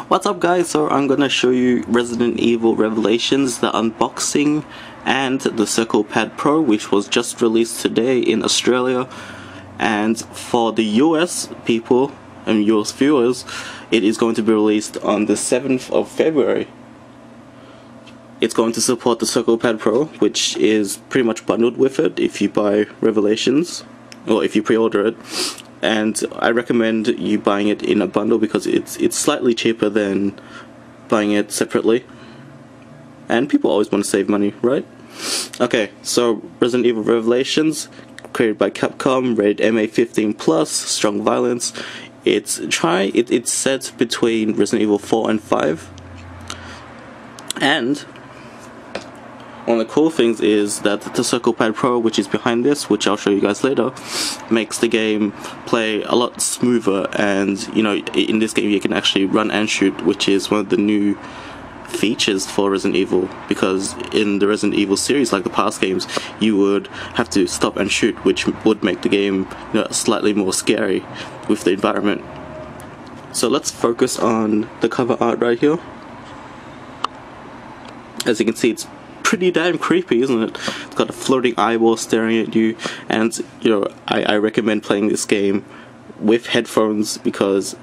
What's up guys, so I'm gonna show you Resident Evil Revelations, the unboxing, and the Circle Pad Pro, which was just released today in Australia. And for the US people and US viewers, it is going to be released on the 7th of February. It's going to support the Circle Pad Pro, which is pretty much bundled with it if you buy Revelations, or if you pre-order it. And I recommend you buying it in a bundle because it's slightly cheaper than buying it separately. And people always want to save money, right? Okay, so Resident Evil Revelations, created by Capcom, rated MA15+, strong violence. It's set between Resident Evil 4 and 5. And one of the cool things is that the Circle Pad Pro, which is behind this, which I'll show you guys later, makes the game play a lot smoother. And you know, in this game you can actually run and shoot, which is one of the new features for Resident Evil, because in the Resident Evil series, like the past games, you would have to stop and shoot, which would make the game, you know, slightly more scary with the environment. So let's focus on the cover art right here. As you can see, it's pretty damn creepy, isn't it? It's got a floating eyeball staring at you, and you know, I recommend playing this game with headphones, because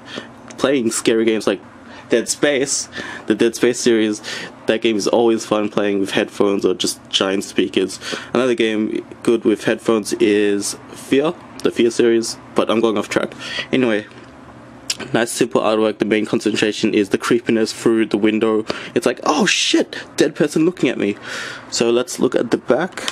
playing scary games like Dead Space, the Dead Space series, that game is always fun playing with headphones or just giant speakers. Another game good with headphones is Fear, the Fear series, but I'm going off track. Anyway, nice simple artwork. The main concentration is the creepiness through the window. It's like, oh shit, dead person looking at me. So let's look at the back.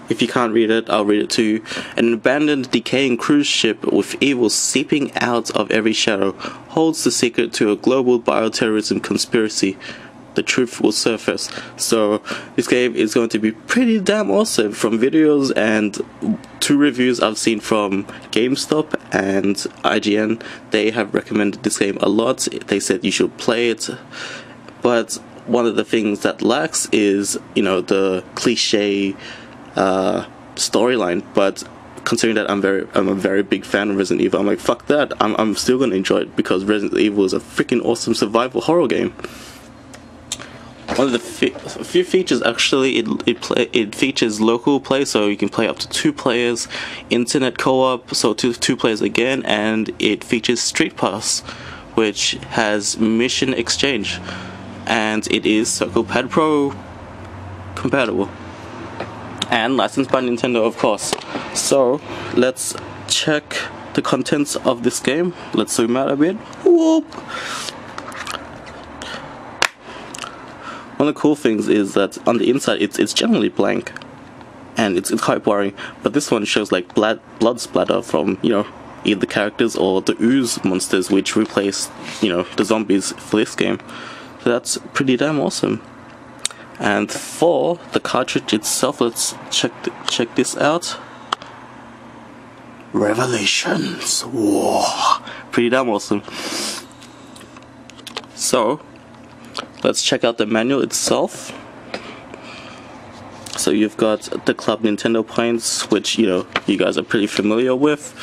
If you can't read it, I'll read it to you. An abandoned, decaying cruise ship with evil seeping out of every shadow holds the secret to a global bioterrorism conspiracy. The truth will surface. So this game is going to be pretty damn awesome. From videos and 2 reviews I've seen from GameStop and IGN, they have recommended this game a lot. They said you should play it, but one of the things that lacks is, you know, the cliche storyline. But considering that I'm a very big fan of Resident Evil, I'm like, fuck that, I'm still gonna enjoy it, because Resident Evil is a freaking awesome survival horror game. One of the few features, actually, it features local play, so you can play up to 2 players, internet co-op, so two players again, and it features Street Pass, which has mission exchange, and it is Circle Pad Pro compatible, and licensed by Nintendo, of course. So let's check the contents of this game. Let's zoom out a bit. Whoop. One of the cool things is that on the inside it's generally blank, and it's quite boring, but this one shows like blood splatter from, you know, either the characters or the ooze monsters, which replace, you know, the zombies for this game. So that's pretty damn awesome. And for the cartridge itself, let's check this out. Revelations. Whoa, pretty damn awesome. So let's check out the manual itself. So you've got the Club Nintendo points, which, you know, you guys are pretty familiar with.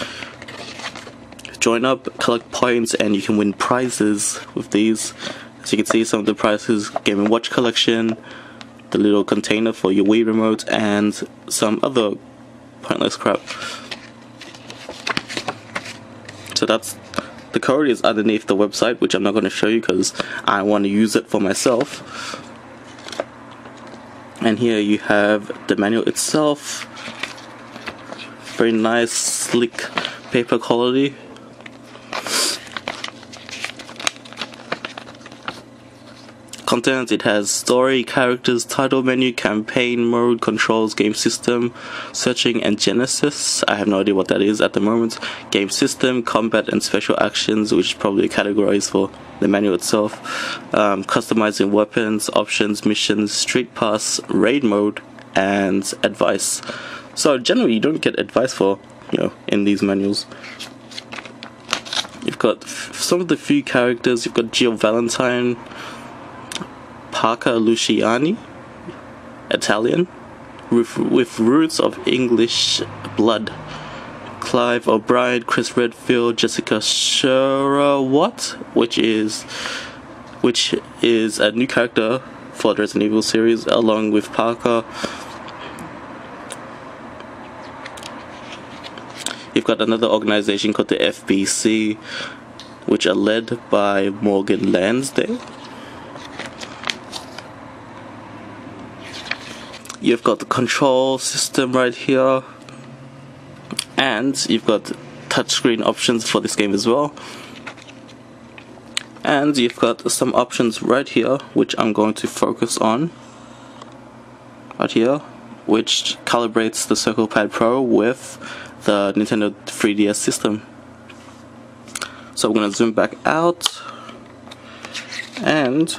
Join up, collect points, and you can win prizes with these. As you can see, some of the prizes: Game & Watch collection, the little container for your Wii remote, and some other pointless crap. So that's the code is underneath the website, which I'm not going to show you because I want to use it for myself. And here you have the manual itself. Very nice, slick paper quality. Content: it has story, characters, title menu, campaign mode, controls, game system, searching, and genesis. I have no idea what that is at the moment. Game system, combat, and special actions, which is probably categories for the manual itself. Customizing weapons, options, missions, street pass, raid mode, and advice. So generally you don't get advice for, you know, in these manuals. You've got some of the few characters. You've got Jill Valentine, Parker Luciani, Italian, with roots of English blood. Clive O'Brien, Chris Redfield, Jessica Sherwood, which is a new character for the Resident Evil series, along with Parker. You've got another organization called the FBC, which are led by Morgan Lansdale. You've got the control system right here, and you've got touchscreen options for this game as well. And you've got some options right here, which I'm going to focus on. Right here, which calibrates the Circle Pad Pro with the Nintendo 3DS system. So I'm going to zoom back out, and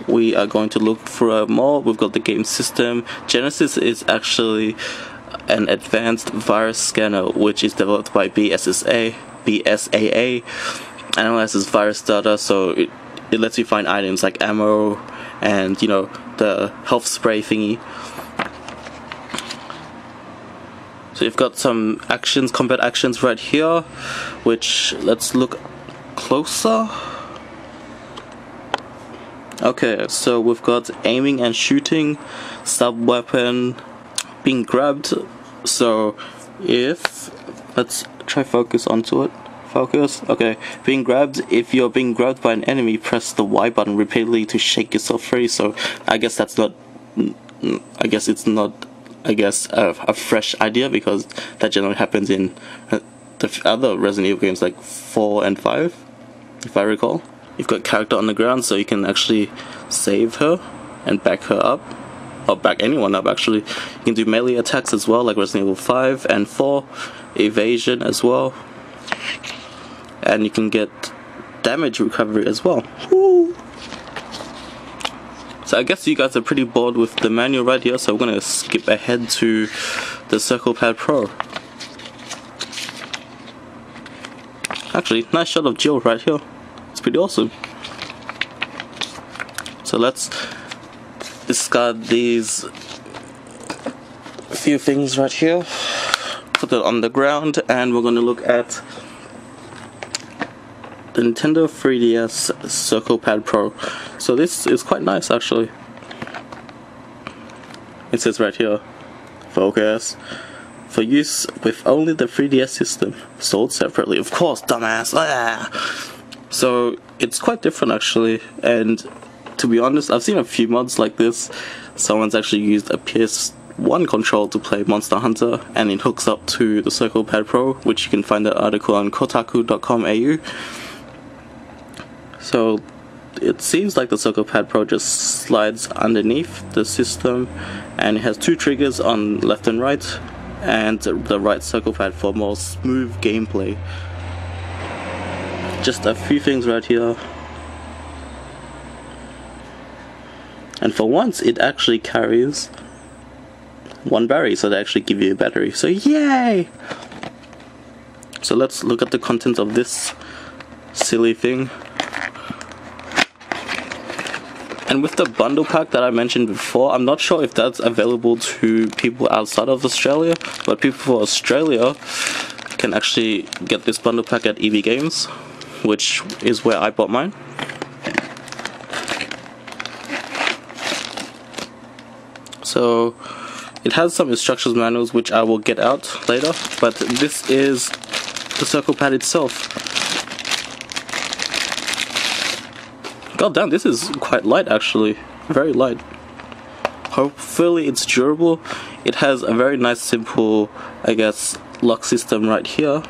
we are going to look for more. We've got the game system. Genesis is actually an advanced virus scanner which is developed by BSAA, analyzes virus data, so it lets you find items like ammo and, you know, the health spray thingy. So you've got some actions, combat actions right here, which let's look closer. Okay, so we've got aiming and shooting, sub-weapon, being grabbed. So if, let's try focus onto it. Focus, okay. Being grabbed, if you're being grabbed by an enemy, press the Y button repeatedly to shake yourself free. So I guess that's not, a fresh idea, because that generally happens in the other Resident Evil games like 4 and 5, if I recall. You've got character on the ground, so you can actually save her and back her up, or back anyone up actually. You can do melee attacks as well, like Resident Evil 5 and 4, evasion as well, and you can get damage recovery as well. Woo! So I guess you guys are pretty bored with the manual right here, so we're gonna skip ahead to the Circle Pad Pro. Actually, nice shot of Jill right here. It's pretty awesome. So let's discard these few things right here, put it on the ground, and we're going to look at the Nintendo 3DS Circle Pad Pro. So this is quite nice actually. It says right here, focus. For use with only the 3DS system, sold separately. Of course, dumbass. Ah. So it's quite different actually, and to be honest, I've seen a few mods like this. Someone's actually used a PS1 control to play Monster Hunter, and it hooks up to the Circle Pad Pro, which you can find that article on kotaku.com.au. So it seems like the Circle Pad Pro just slides underneath the system, and it has two triggers on left and right, and the right circle pad for more smooth gameplay. Just a few things right here, and for once it actually carries one battery, so they actually give you a battery, so yay! So let's look at the contents of this silly thing. And with the bundle pack that I mentioned before, I'm not sure if that's available to people outside of Australia, but people for Australia can actually get this bundle pack at EB Games, which is where I bought mine. So it has some instructions manuals which I will get out later, but this is the circle pad itself. God damn, this is quite light actually, very light. Hopefully it's durable. It has a very nice simple, I guess, lock system right here,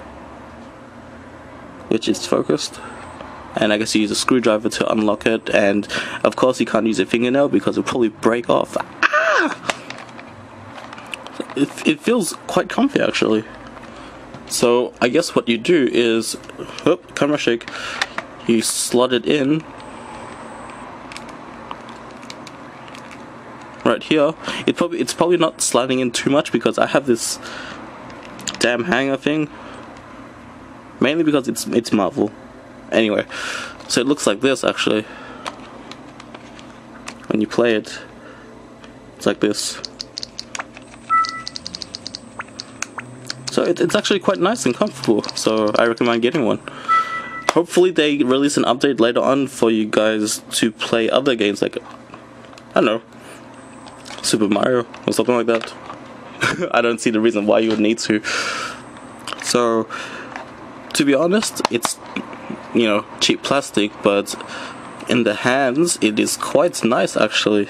which is focused, and I guess you use a screwdriver to unlock it, and of course you can't use a fingernail because it'll probably break off. Ah! It feels quite comfy actually. So I guess what you do is, whoop, camera shake, you slot it in right here. It's probably not sliding in too much because I have this damn hanger thing, mainly because it's Marvel. Anyway, so it looks like this actually when you play it. It's like this. So it's actually quite nice and comfortable, so I recommend getting one. Hopefully they release an update later on for you guys to play other games like, I don't know, Super Mario or something like that. I don't see the reason why you would need to. So, to be honest, it's, you know, cheap plastic, but in the hands it is quite nice actually.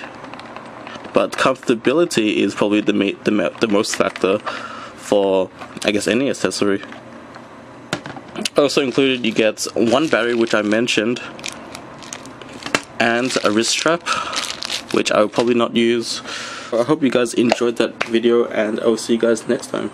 But comfortability is probably the most factor for, I guess, any accessory. Also included, you get one battery, which I mentioned, and a wrist strap, which I will probably not use. I hope you guys enjoyed that video, and I will see you guys next time.